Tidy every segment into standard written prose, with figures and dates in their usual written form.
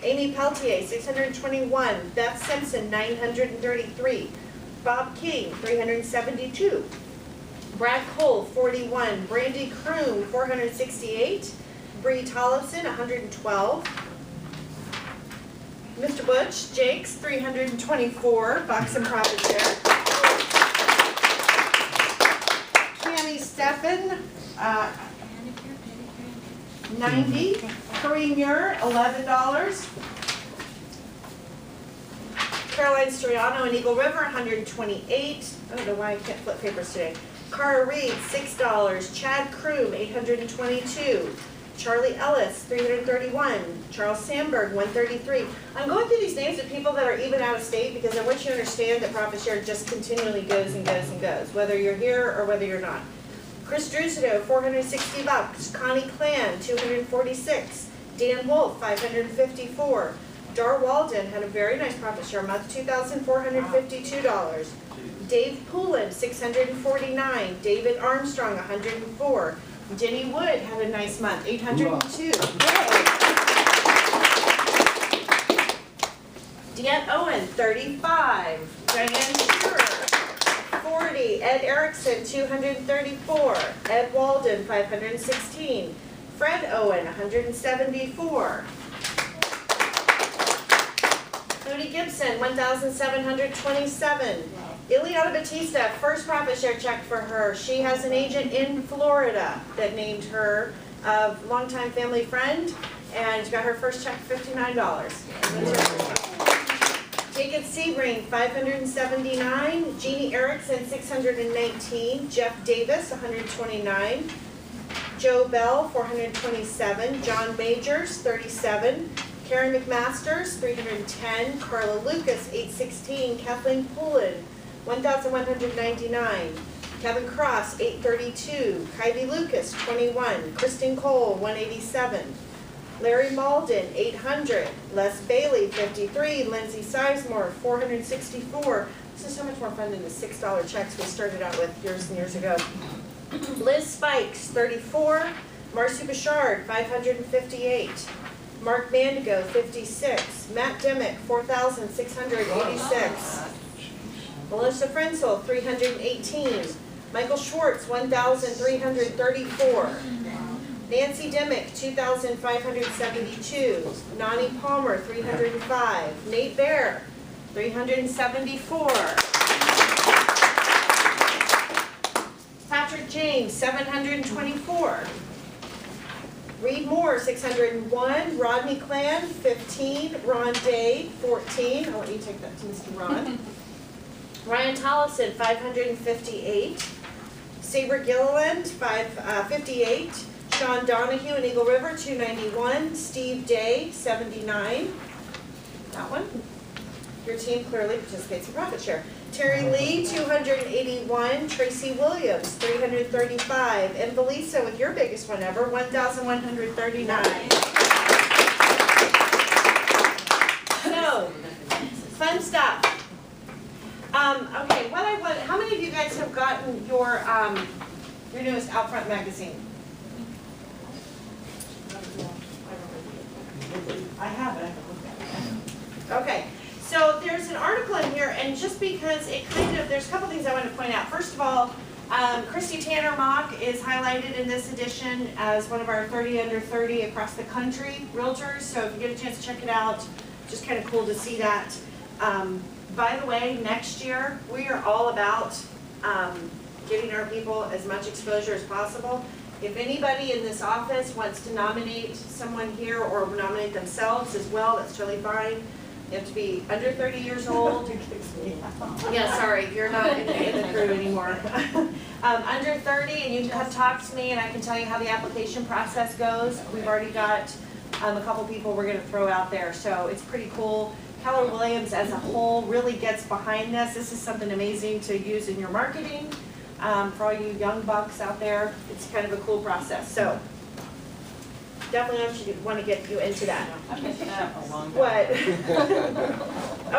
Amy Peltier, 621. Beth Simpson, 933. Bob King, 372. Brad Cole, 41. Brandy Kroon, 468. Bree Tollefson, 112. Mr. Butch Jakes, 324. Bucks and profit share. Tammy Steffen, 90. Kareem Muir, $11. Caroline Storiano in Eagle River, 128. I don't know why I can't flip papers today. Cara Reed, $6. Chad Kroom, 822. Charlie Ellis, 331. Charles Sandberg, 133. I'm going through these names of people that are even out of state because I want you to understand that profit share just continually goes and goes and goes, whether you're here or whether you're not. Chris Drusido, 460 bucks. Connie Clan, 246. Dan Wolf, 554. Dar Walden had a very nice profit share month, $2,452. Dave Poulin, 649. David Armstrong, 104. Jenny Wood had a nice month, 802. Yay. Deanne Owen, 35. Diane Shearer, 40. Ed Erickson, 234. Ed Walden, 516. Fred Owen, 174. Cody Gibson, 1,727. Ileana Batista, first profit share check for her. She has an agent in Florida that named her a longtime family friend and got her first check for $59. Jacob Sebring, 579. Jeannie Erickson, 619. Jeff Davis, 129. Joe Bell, 427. John Majors, 37. Karen McMasters, 310. Carla Lucas, 816. Kathleen Poulin, 1,199. Kevin Cross, 832. Kylie Lucas, 21. Kristen Cole, 187. Larry Malden, 800. Les Bailey, 53. Lindsay Sizemore, 464. This is so much more fun than the $6 checks we started out with years and years ago. Liz Spikes, 34. Marcy Bouchard, 558. Mark Mandigo, 56. Matt Dimmick, 4,686. Melissa Frenzel, 318. Michael Schwartz, 1,334. Nancy Dimmick, 2,572. Nani Palmer, 305. Nate Bear, 374. Patrick James, 724. Reed Moore, 601. Rodney Clan, 15. Ron Day, 14. I'll let you take that to Mr. Ron. Ryan Tollefson, 558. Saber Gilliland, 58. Sean Donahue in Eagle River, 291. Steve Day, 79. That one. Your team clearly participates in profit share. Terry Lee, 281. Tracy Williams, 335. And Belisa with your biggest one ever, 1,139. So, fun stuff. Okay, how many of you guys have gotten your newest Outfront magazine? I have it, I haven't looked at it. Okay, so there's an article in here, and just because there's a couple things I want to point out. First of all, Christy Tanner Mock is highlighted in this edition as one of our 30 under 30 across the country realtors, so if you get a chance to check it out, just kind of cool to see that. By the way, next year, we are all about giving our people as much exposure as possible. If anybody in this office wants to nominate someone here or nominate themselves as well, that's totally fine. You have to be under 30 years old. Yeah, sorry, you're not in the crew anymore. Under 30, and you can come talk to me and I can tell you how the application process goes. We've already got a couple people we're going to throw out there, so it's pretty cool. Keller Williams as a whole really gets behind this. This is something amazing to use in your marketing. For all you young bucks out there, it's kind of a cool process. So definitely want to get you into that. What?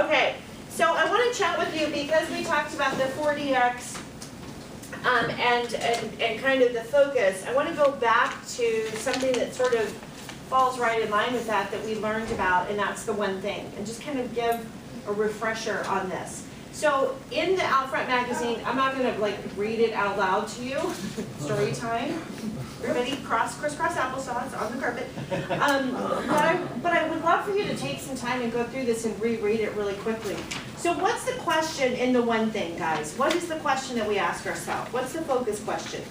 Okay, so I want to chat with you because we talked about the 4DX and kind of the focus. I want to go back to something that sort of falls right in line with that we learned about, and that's the one thing. And just kind of give a refresher on this. So in the Outfront magazine, I'm not gonna like read it out loud to you, story time. Everybody crisscross applesauce on the carpet. But I would love for you to take some time and go through this and reread it really quickly. So what's the question in the one thing, guys? What is the question that we ask ourselves? What's the focus question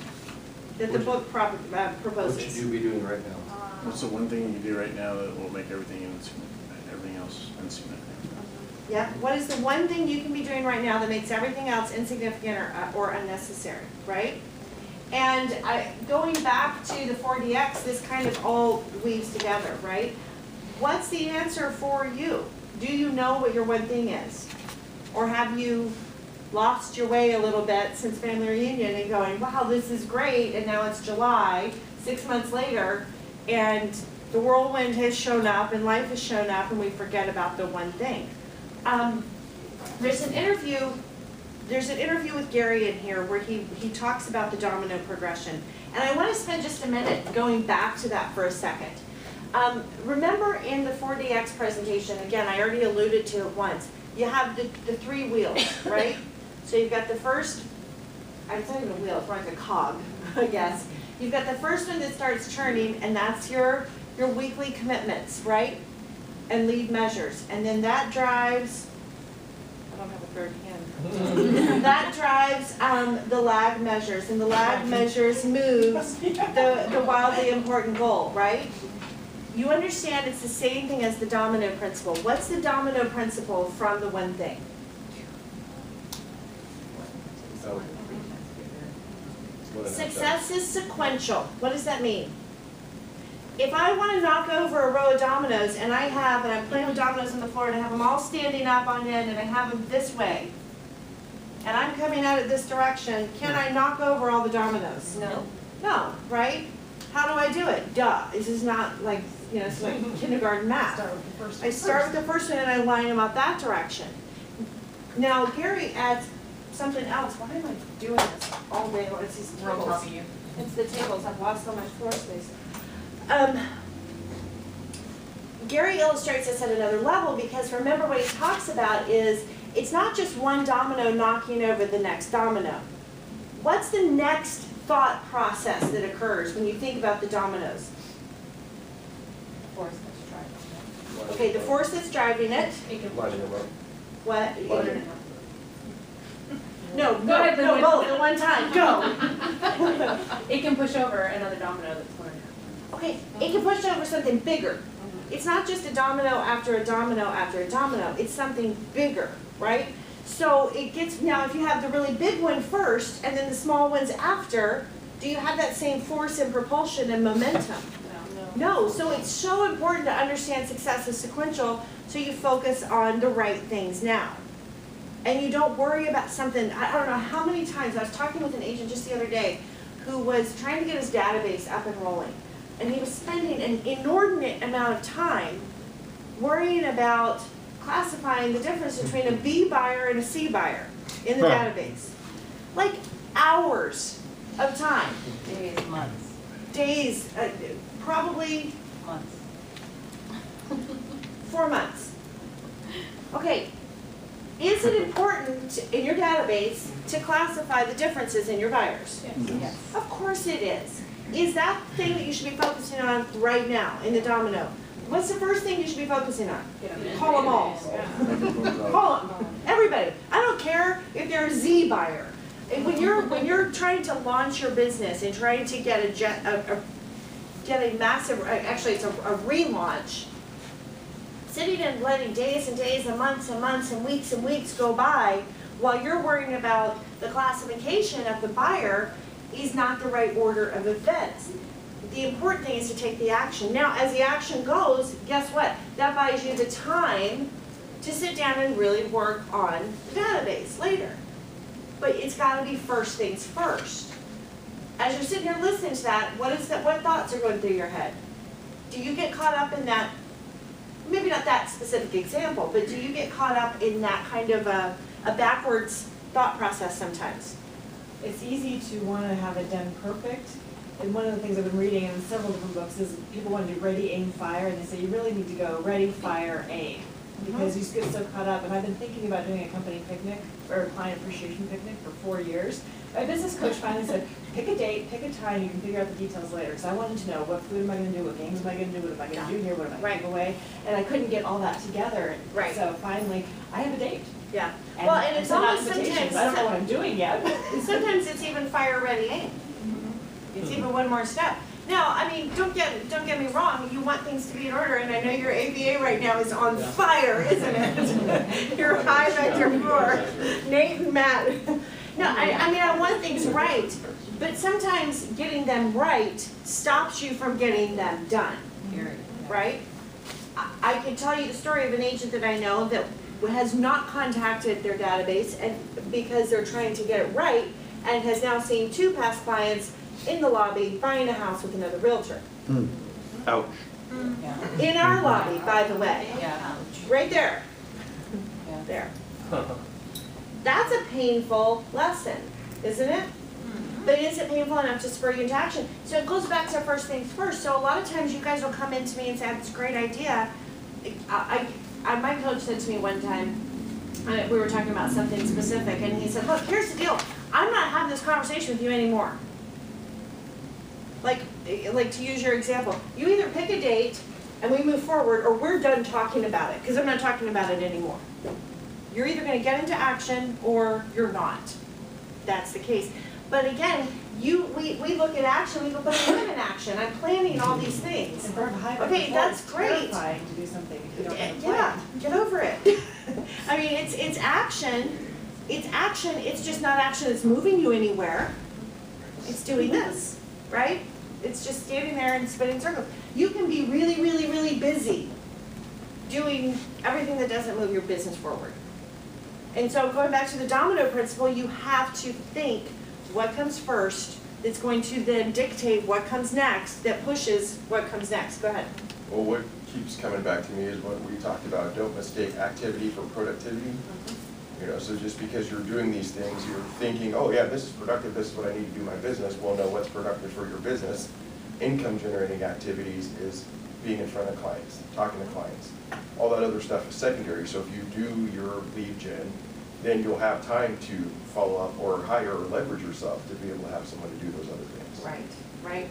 that the book proposes? What should you be doing right now? What's the one thing you can do right now that will make everything else insignificant? Yeah, what is the one thing you can be doing right now that makes everything else insignificant or unnecessary, right? And going back to the 4DX, this kind of all weaves together, right? What's the answer for you? Do you know what your one thing is? Or have you lost your way a little bit since family reunion and going, wow, this is great, and now it's July, 6 months later, and the whirlwind has shown up and life has shown up and we forget about the one thing. There's an interview with Gary in here where he talks about the domino progression. And I want to spend just a minute going back to that for a second. Remember in the 4DX presentation, again, I already alluded to it once, you have the 3 wheels, right? So you've got the first, it's not even a wheel, it's more like a cog, I guess. You've got the first one that starts turning, and that's your weekly commitments, right? And lead measures. And then that drives, I don't have a third hand. That drives the lag measures, and the lag measures moves the wildly important goal, right? You understand it's the same thing as the domino principle. What's the domino principle from the one thing? Success is sequential. What does that mean? If I want to knock over a row of dominoes, and I'm playing with dominoes on the floor, and I have them all standing up on end, and I have them this way, and I'm coming out it this direction, can I knock over all the dominoes? No. No, right? How do I do it? Duh. This is not like, it's like kindergarten math. I start with the first one and I line them up that direction. Now, Gary adds something else. Why am I doing this all day? It's these tables. It's the tables. I've lost so much floor space. Gary illustrates this at another level because remember what he talks about is it's not just one domino knocking over the next domino. What's the next thought process that occurs when you think about the dominoes? Force that's driving. Okay, the force that's driving it. Lining them up. What? Lining. No, Go ahead, no, Lynn. both at one time. Go. It can push over another domino that's going to Okay, it can push over something bigger. It's not just a domino after a domino after a domino. It's something bigger, right? So it gets, now if you have the really big one first and then the small ones after, do you have that same force and propulsion and momentum? No, so it's so important to understand success is sequential so you focus on the right things now. And you don't worry about something, I don't know how many times, I was talking with an agent just the other day who was trying to get his database up and rolling. And he was spending an inordinate amount of time worrying about classifying the difference between a B buyer and a C buyer in the database. Like hours of time. Days, months. Days, probably Months. 4 months. Okay, is it important in your database to classify the differences in your buyers? Yes. Of course it is. Is that the thing that you should be focusing on right now in the domino? What's the first thing you should be focusing on? Call them all. Call them. Everybody. I don't care if they're a Z buyer. And when you're trying to launch your business and trying to get a massive, actually it's a relaunch, sitting and letting days and days and months and weeks go by while you're worrying about the classification of the buyer is not the right order of events. The important thing is to take the action. Now, as the action goes, guess what? That buys you the time to sit down and really work on the database later. But it's got to be first things first. As you're sitting here listening to that, what thoughts are going through your head? Do you get caught up in that, maybe not that specific example, but do you get caught up in that kind of a backwards thought process sometimes? It's easy to want to have it done perfect and one of the things I've been reading in several different books is people want to do ready, aim, fire, and they say you really need to go ready, fire, aim. Because you just get so caught up, and I've been thinking about doing a company picnic, or a client appreciation picnic for 4 years. My business coach finally said, pick a date, pick a time, you can figure out the details later, because I wanted to know what food am I gonna do, what games am I gonna do, what am I gonna do here, what am I gonna give away? And I couldn't get all that together, and Right. so finally, I have a date. Yeah, well, and it's sent out almost invitations. I don't know what I'm doing yet. sometimes it's even fire ready aim. It's even one more step. Now, I mean, don't get me wrong, you want things to be in order, and I know your ABA right now is on fire, isn't it? You're high vector 4, Nate and Matt. No, I mean, I want things right, but sometimes getting them right stops you from getting them done, right? I can tell you the story of an agent that I know that has not contacted their database and because they're trying to get it right, and has now seen 2 past clients in the lobby buying a house with another realtor. Ouch. In our lobby, by the way, Yeah. right there, Yeah. there. That's a painful lesson, isn't it? But is it painful enough to spur you into action? So it goes back to first things first. So a lot of times you guys will come into me and say, I have this great idea. My coach said to me one time, we were talking about something specific, and he said, look, here's the deal. I'm not having this conversation with you anymore. Like to use your example, you either pick a date and we move forward, or we're done talking about it, because I'm not talking about it anymore. You're either gonna get into action or you're not. That's the case. But again, we look at action, we go, but I'm in action, I'm planning all these things. And for a high Okay, performance, that's it's great. terrifying to do something if you don't have a plan. Yeah, get over it. I mean, it's action, it's just not action that's moving you anywhere. It's doing this, right? It's just standing there and spinning circles. You can be really, really, really busy doing everything that doesn't move your business forward. And so going back to the domino principle, you have to think what comes first that's going to then dictate what comes next, that pushes what comes next. Go ahead. Well, what keeps coming back to me is what we talked about, don't mistake activity for productivity. You know, so just because you're doing these things, you're thinking, oh yeah, this is productive, this is what I need to do my business. Well, no, what's productive for your business? Income generating activities is being in front of clients, talking to clients. All that other stuff is secondary, so if you do your lead gen, then you'll have time to follow up or hire or leverage yourself to be able to have someone to do those other things. Right.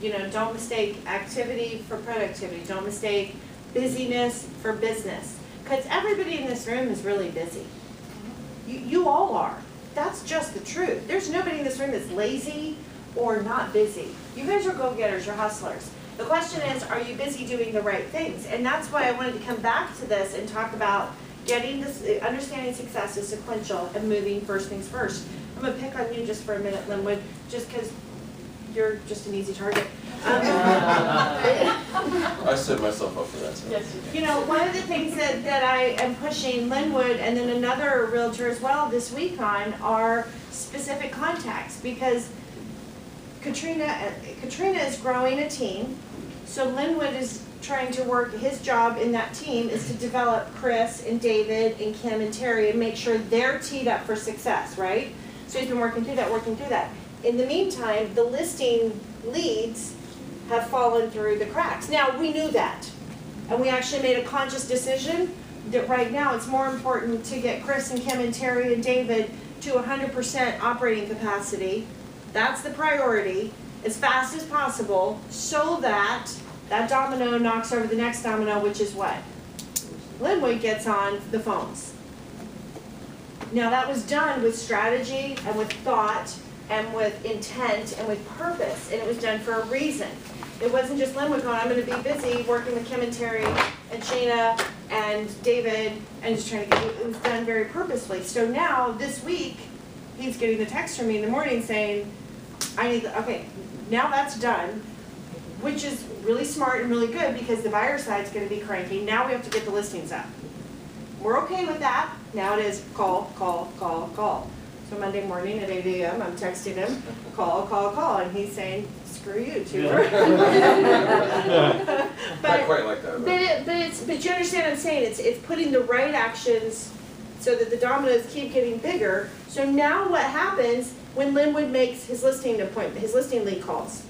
You know, don't mistake activity for productivity. Don't mistake busyness for business. Because everybody in this room is really busy. You all are. That's just the truth. There's nobody in this room that's lazy or not busy. You guys are go-getters, you're hustlers. The question is, are you busy doing the right things? And that's why I wanted to come back to this and talk about getting this, understanding success is sequential and moving first things first. I'm gonna pick on you just for a minute, Linwood, just because you're just an easy target. I set myself up for that. So. Yes, you You know, one of the things that I am pushing Linwood and then another realtor as well this week on are specific contacts, because Katrina is growing a team, so Linwood is trying to work, his job in that team is to develop Chris and David and Kim and Terry and make sure they're teed up for success, right? So he's been working through that. In the meantime, the listing leads have fallen through the cracks. Now, we knew that, and we actually made a conscious decision that right now it's more important to get Chris and Kim and Terry and David to 100% operating capacity. That's the priority, as fast as possible, so that that domino knocks over the next domino, which is what? Linwood gets on the phones. Now that was done with strategy and with thought and with intent and with purpose, and it was done for a reason. It wasn't just Linwood going, I'm gonna be busy working with Kim and Terry and Shayna and David and just trying to get it was done very purposefully. So now, this week, he's getting the text from me in the morning saying, okay, now that's done, which is really smart and really good because the buyer side's gonna be cranky. Now we have to get the listings up. We're okay with that. Now it is call. So Monday morning at 8 a.m., I'm texting him, call, and he's saying, screw you, Tudor. Not quite like that. But you understand what I'm saying? It's putting the right actions so that the dominoes keep getting bigger. So now what happens when Linwood makes his listing appointment, his listing lead calls.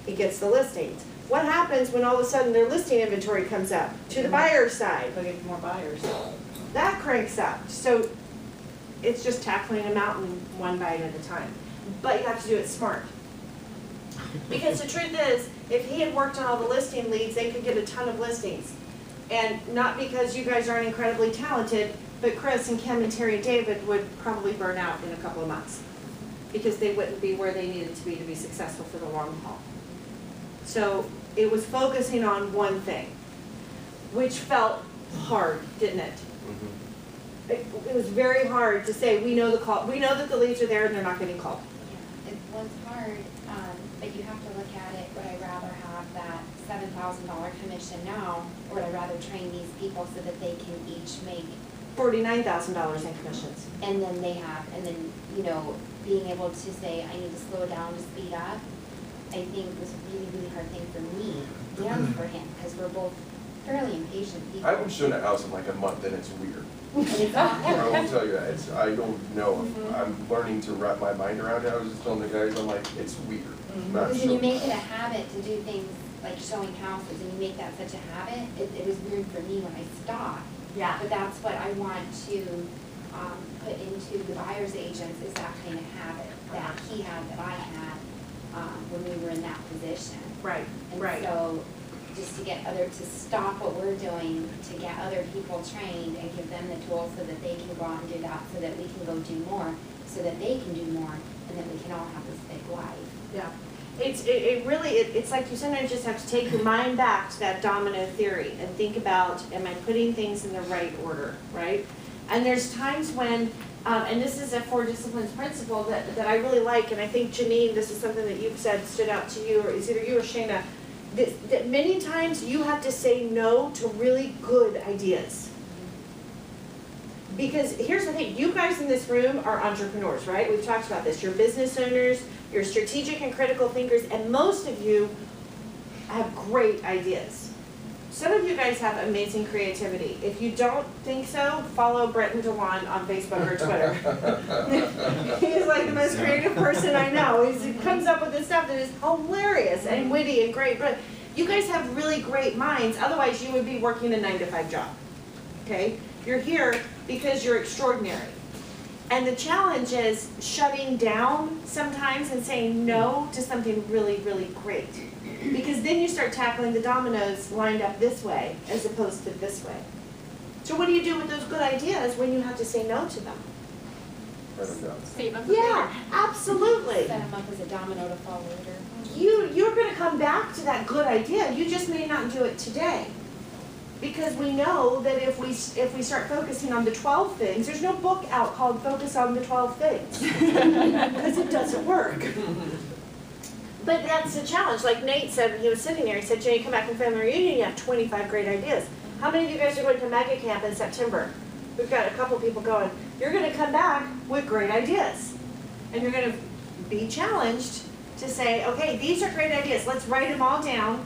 He gets the listings. What happens when all of a sudden their listing inventory comes up to the buyer's side? They'll get more buyers. That cranks up. So it's just tackling a mountain one bite at a time. But you have to do it smart. Because the truth is, if he had worked on all the listing leads, they could get a ton of listings. And not because you guys aren't incredibly talented, but Chris and Kim and Terry and David would probably burn out in a couple of months. Because they wouldn't be where they needed to be successful for the long haul. So it was focusing on one thing, which felt hard, didn't it? It was very hard to say, we know that the leads are there and they're not getting called. Yeah, it was hard, but you have to look at it, would I rather have that $7,000 commission now, or would I rather train these people so that they can each make, $49,000 in commissions. and then you know, being able to say, I need to slow down to speed up, I think was a really, really hard thing for me and for him, because we're both fairly impatient people. I haven't shown a house in like a month and it's weird. And it's not I will tell you that, I don't know, I'm learning to wrap my mind around it. I was just telling the guys, I'm like, it's weird. Not Because when you sure. make it a habit to do things like showing houses, and you make that such a habit, it was weird for me when I stopped. Yeah. But that's what I want to put into the buyer's agents, is that kind of habit that he had, that I had, when we were in that position. Right, And right. so, just to stop what we're doing, to get other people trained and give them the tools so that they can go out and do that, so that we can go do more, so that they can do more, and that we can all have this big life. Yeah. It's like you sometimes just have to take your mind back to that domino theory and think about, am I putting things in the right order, right? And there's times when, and this is a 4 disciplines principle that I really like, and I think Janine, this is something that you've said stood out to you, or is either you or Shayna, that many times you have to say no to really good ideas. Because here's the thing, you guys in this room are entrepreneurs, right? We've talked about this. You're business owners, you're strategic and critical thinkers, and most of you have great ideas. Some of you guys have amazing creativity. If you don't think so, follow Brenton DeWan on Facebook or Twitter. He's like the most creative person I know. He comes up with this stuff that is hilarious and witty and great. But you guys have really great minds. Otherwise, you would be working a 9-to-5 job. Okay? You're here because you're extraordinary. And the challenge is shutting down sometimes and saying no to something really, really great. Because then you start tackling the dominoes lined up this way as opposed to this way. So what do you do with those good ideas when you have to say no to them? Write them down. Save them for Yeah, later. absolutely. Set them up as a domino to fall later. You're going to come back to that good idea. You just may not do it today. Because we know that if we start focusing on the 12 things, there's no book out called Focus on the 12 Things. Because it doesn't work. But that's the challenge. Like Nate said, he was sitting there, he said, Jenny, come back from family reunion, you have 25 great ideas. How many of you guys are going to Mega Camp in September? We've got a couple people going. You're going to come back with great ideas. And you're going to be challenged to say, okay, these are great ideas. Let's write them all down.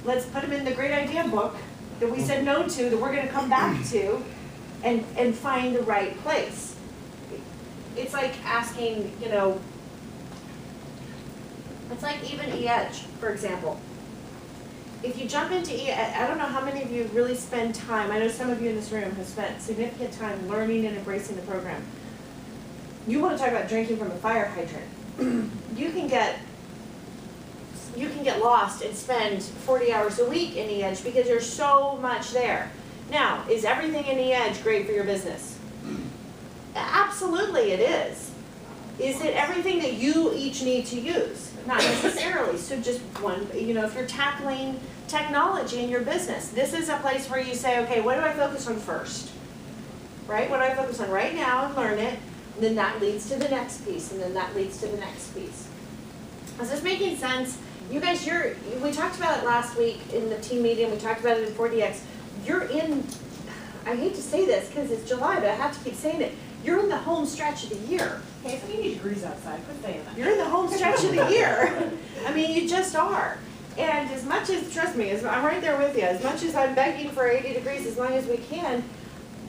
Let's put them in the great idea book that we said no to, that we're going to come back to, and find the right place. It's like asking, you know, it's like even E-Edge, for example. If you jump into E-Edge, I don't know how many of you really spend time, I know some of you in this room have spent significant time learning and embracing the program. You want to talk about drinking from a fire hydrant. You can get lost and spend 40 hours a week in E-Edge because there's so much there. Now, is everything in E-Edge great for your business? Absolutely it is. Is it everything that you each need to use? Not necessarily. So just one, you know, if you're tackling technology in your business, this is a place where you say, okay, what do I focus on first? Right? What do I focus on right now and learn it? And then that leads to the next piece, and then that leads to the next piece. Is this making sense? You guys, we talked about it last week in the team meeting, we talked about it in 4DX. You're in, I hate to say this because it's July, but I have to keep saying it. You're in the home stretch of the year. Okay, it's 80 degrees outside, quit saying that. You're in the home stretch of the year. I mean, you just are. And as much as, trust me, I'm right there with you, as much as I'm begging for 80 degrees as long as we can,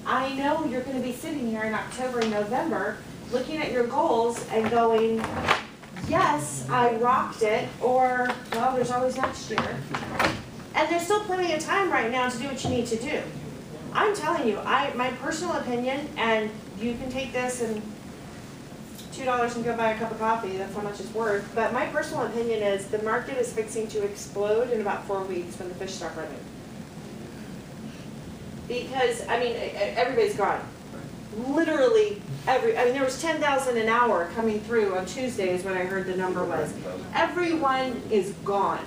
I know you're going to be sitting here in October and November looking at your goals and going, yes, I rocked it, or, well, there's always next year. And there's still plenty of time right now to do what you need to do. I'm telling you, my personal opinion, and you can take this and $2 and go buy a cup of coffee, that's how much it's worth, but my personal opinion is the market is fixing to explode in about 4 weeks when the fish start running. Because, I mean, everybody's gone. Literally I mean, there was 10,000 an hour coming through on Tuesdays when I heard the number was. Everyone is gone.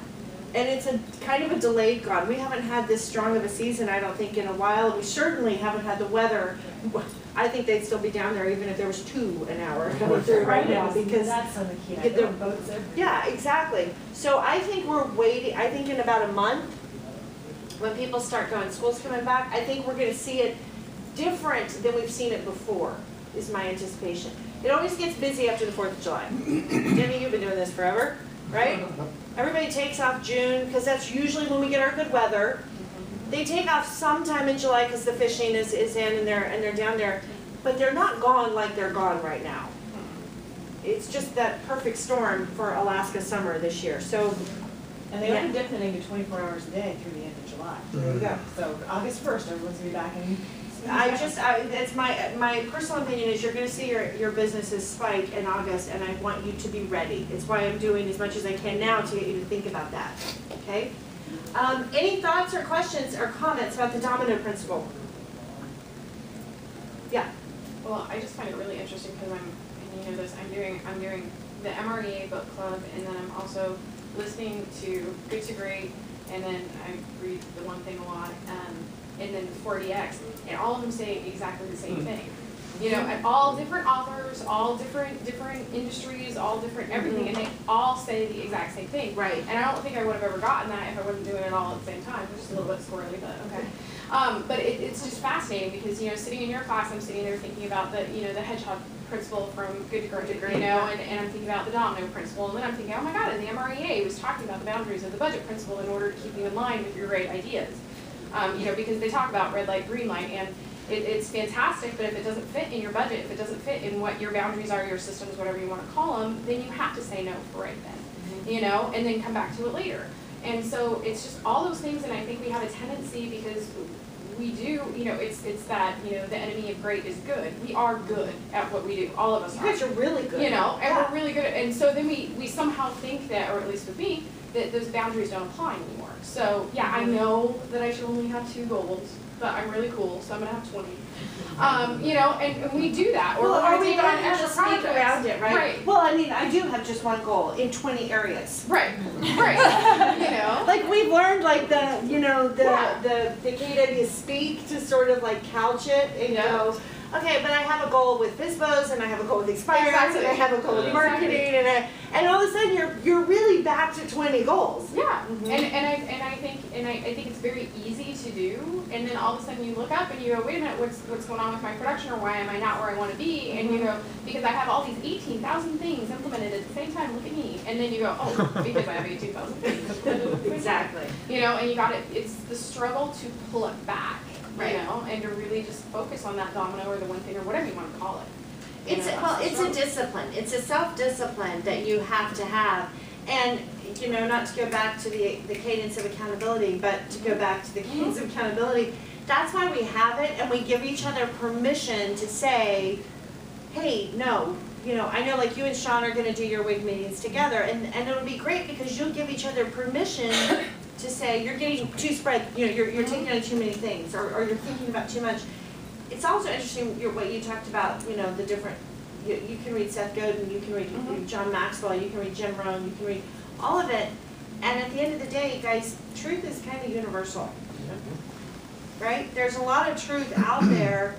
And it's a kind of a delayed gone. We haven't had this strong of a season, I don't think, in a while. We certainly haven't had the weather. I think they'd still be down there even if there was 2 an hour coming through right now, because That's on the key, get their boats everywhere. yeah, exactly. So I think we're waiting, I think in about a month, when people start going, school's coming back, I think we're gonna see it different than we've seen it before, is my anticipation. It always gets busy after the 4th of July. Jimmy, you've been doing this forever, right? Everybody takes off June, because that's usually when we get our good weather. They take off sometime in July because the fishing is in and they're down there, but they're not gone like they're gone right now. It's just that perfect storm for Alaska summer this year, so. And they only dip the to 24 hours a day through the end of July. There you go. So August 1st, everyone's gonna be back in. It's my personal opinion is you're gonna see your businesses spike in August, and I want you to be ready. It's why I'm doing as much as I can now to get you to think about that, okay? Any thoughts or questions or comments about the domino principle? Yeah. Well, I just find it really interesting because and you know this, I'm doing the MREA book club, and then I'm also listening to Good to Great, and then I read The One Thing a lot, and then 4DX, and all of them say exactly the same thing. You know, and all different authors, all different industries, all different everything, and they all say the exact same thing. Right. And I don't think I would have ever gotten that if I wasn't doing it all at the same time, which is a little bit squirrely, but okay. But it's just fascinating because, you know, sitting in your class, I'm sitting there thinking about the, you know, the hedgehog principle from Good to Great, you know, and I'm thinking about the domino principle, and then I'm thinking, oh my God, and the MREA was talking about the boundaries of the budget principle in order to keep you in line with your great ideas. You know, because they talk about red light, green light, and it's fantastic, but if it doesn't fit in your budget, if it doesn't fit in what your boundaries are, your systems, whatever you want to call them, then you have to say no for right then, you know, and then come back to it later. And so it's just all those things, and I think we have a tendency because we do, you know, it's that, you know, the enemy of great is good. We are good at what we do, all of us You are. guys are really good. You know, and Yeah. we're really good at, and so then we somehow think that, or at least with me, that those boundaries don't apply anymore. So, yeah, I know that I should only have 2 goals, but I'm really cool, so I'm gonna have 20. You know, and we do that, or Well, we're are we take on going to extra just speak projects. around it, right? Right, Well, I mean, I do have just one goal in 20 areas. right, right, you know? Like we've learned, like the, you know, Yeah. the KW speak to sort of like couch it and Yeah. go, okay, but I have a goal with FISBOs, and I have a goal with Expires, Exactly. and I have a goal with Yeah. marketing, and all of a sudden you're really back to 20 goals. Yeah, Mhm. and I think it's very easy to do, and then all of a sudden you look up and you go, wait a minute, what's going on with my production, or why am I not where I want to be? And you go, because I have all these 18,000 things implemented at the same time, look at me. And then you go, oh, because I have 18,000 things implemented at the same time. Exactly. You know, and you got it. It's the struggle to pull it back, Right. you know, and to really just focus on that domino or the one thing or whatever you want to call it. You It's, know, well, that's the it's a struggle. discipline, it's a self-discipline that you have to have. And, you know, not to go back to the cadence of accountability, but to go back to the cadence of accountability, that's why we have it, and we give each other permission to say, hey, no, you know, I know like you and Sean are gonna do your WIG meetings together, and it'll be great because you'll give each other permission to say, you're getting too spread, you know, you're taking on too many things, or you're thinking about too much. It's also interesting what you talked about, you know, the different, you can read Seth Godin, you can read John Maxwell, you can read Jim Rohn, you can read all of it. And at the end of the day, guys, truth is kind of universal, right? There's a lot of truth out there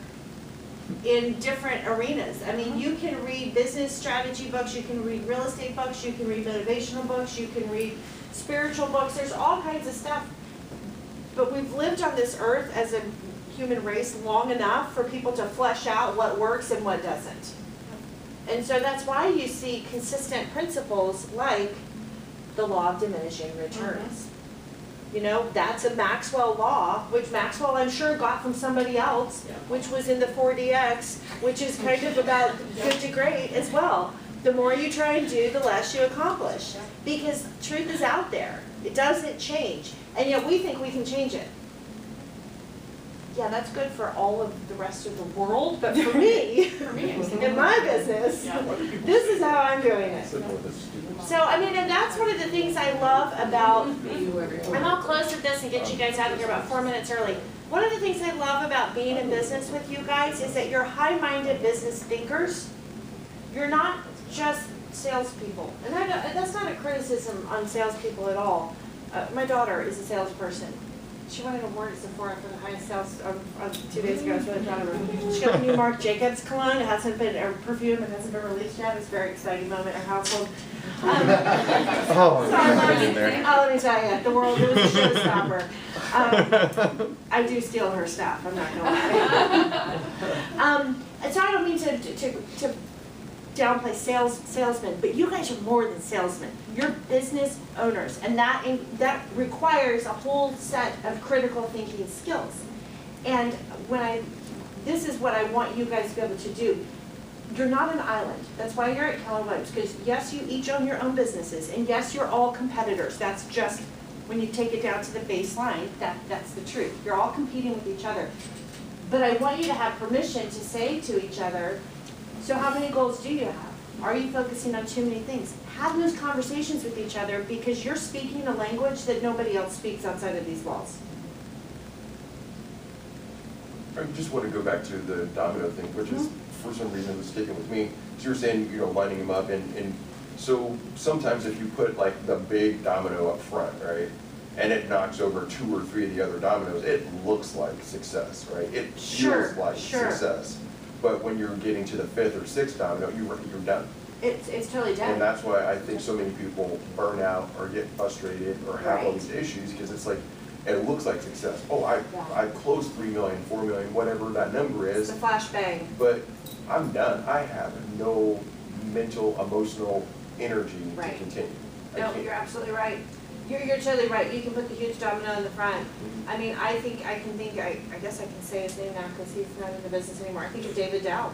in different arenas. I mean, you can read business strategy books, you can read real estate books, you can read motivational books, you can read spiritual books, there's all kinds of stuff. But we've lived on this earth as a human race long enough for people to flesh out what works and what doesn't. And so that's why you see consistent principles like the law of diminishing returns. You know, that's a Maxwell law, which Maxwell, I'm sure, got from somebody else, which was in the 4DX, which is kind of about good to great as well. The more you try and do, the less you accomplish. Because truth is out there. It doesn't change. And yet we think we can change it. Yeah, that's good for all of the rest of the world, but for me, in my business, this is how I'm doing it. So, I mean, and that's one of the things I love about, and I'll close with this and get you guys out of here about 4 minutes early. One of the things I love about being in business with you guys is that you're high-minded business thinkers. You're not just salespeople. And that's not a criticism on salespeople at all. My daughter is a salesperson. She won an award at Sephora for the highest sales 2 days ago. I was really proud of her. She got the new Marc Jacobs cologne. It hasn't been, or perfume, it hasn't been released yet. It's a very exciting moment in our household. Sorry, let me tell you, the world, it was a showstopper. I do steal her stuff, I'm not gonna lie. And so I don't mean to downplay salesmen, but you guys are more than salesmen. You're business owners, and that requires a whole set of critical thinking skills. And this is what I want you guys to be able to do. You're not an island. That's why you're at Keller Williams, because yes, you each own your own businesses, and yes, you're all competitors. That's just, when you take it down to the baseline, that's the truth. You're all competing with each other. But I want you to have permission to say to each other, so how many goals do you have? Are you focusing on too many things? Have those conversations with each other, because you're speaking a language that nobody else speaks outside of these walls. I just want to go back to the domino thing, which is, for some reason, was sticking with me. So you're saying, you know, lining them up, and so sometimes if you put like the big domino up front, right, and it knocks over 2 or 3 of the other dominoes, it looks like success, right? It feels like success. But when you're getting to the 5th or 6th domino, you're done. It's totally done. And that's why I think so many people burn out or get frustrated or have all these issues, because it's like, it looks like success. Oh, I closed 3 million, 4 million, whatever that number is. It's the flashbang. But I'm done. I have no mental, emotional energy to continue. No, you're absolutely right. You're totally right. You can put the huge domino in the front. I mean, I guess I can say his name now because he's not in the business anymore. I think of David Dow.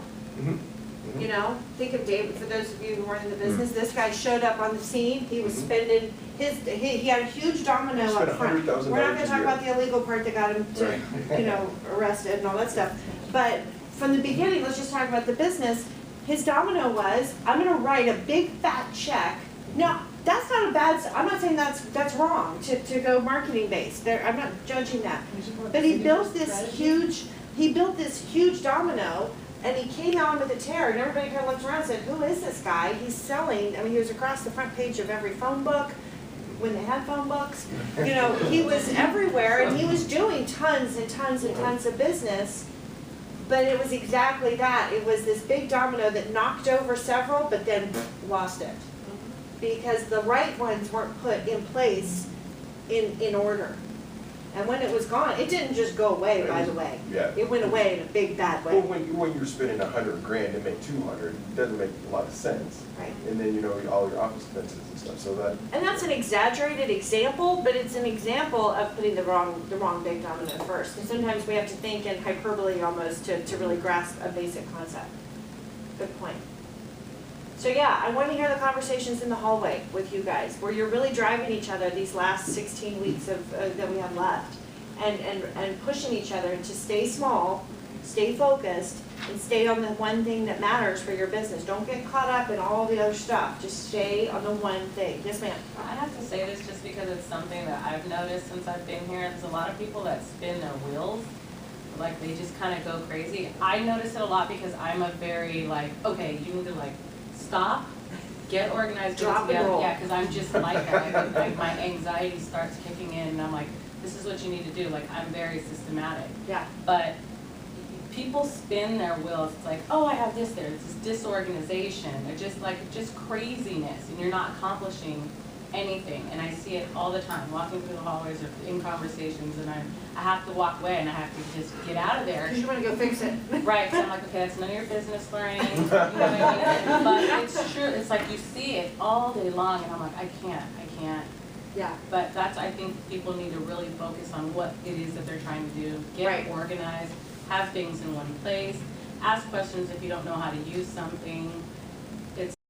You know, think of David, for those of you who weren't in the business, this guy showed up on the scene. He was spending he had a huge domino up front. We're not gonna talk about the illegal part that got him to, you know, arrested and all that stuff. But from the beginning, let's just talk about the business. His domino was, I'm gonna write a big fat check. Now, that's not a bad, I'm not saying that's wrong to go marketing based. I'm not judging that. But he built this huge domino, and he came out with a tear, and everybody kind of looked around and said, who is this guy? He's selling, I mean, he was across the front page of every phone book, when they had phone books. You know, he was everywhere, and he was doing tons and tons and tons of business. But it was exactly that. It was this big domino that knocked over several, but then lost it. Because the right ones weren't put in place in order. And when it was gone, it didn't just go away, by the way. Yeah. It went away in a big bad way. Well, when you're spending $100 grand to make 200, it doesn't make a lot of sense. Right. And then, you know, all your office expenses and stuff, so that. And that's an exaggerated example, but it's an example of putting the wrong big domino first. And sometimes we have to think in hyperbole almost to really grasp a basic concept. Good point. So yeah, I want to hear the conversations in the hallway with you guys, where you're really driving each other these last 16 weeks of that we have left, and pushing each other to stay small, stay focused, and stay on the one thing that matters for your business. Don't get caught up in all the other stuff. Just stay on the one thing. Yes, ma'am. I have to say this just because it's something that I've noticed since I've been here. There's a lot of people that spin their wheels. Like, they just kind of go crazy. I notice it a lot because I'm a very, like, okay, you need to, like, stop, get organized, drop and roll. Yeah, because I'm just like that. Like my anxiety starts kicking in, and I'm like, this is what you need to do. Like, I'm very systematic. Yeah. But people spin their wheels. It's like, oh, I have this there. It's this disorganization. They're just craziness, and you're not accomplishing anything. And I see it all the time, walking through the hallways or in conversations, and I have to walk away, and I have to just get out of there. Because you want to go fix it. Right, so I'm like, okay, that's none of your business, Lorraine. You know what I mean? But it's true. It's like you see it all day long, and I'm like, I can't. Yeah. But that's, I think people need to really focus on what it is that they're trying to do, Right. get organized, have things in one place, ask questions if you don't know how to use something,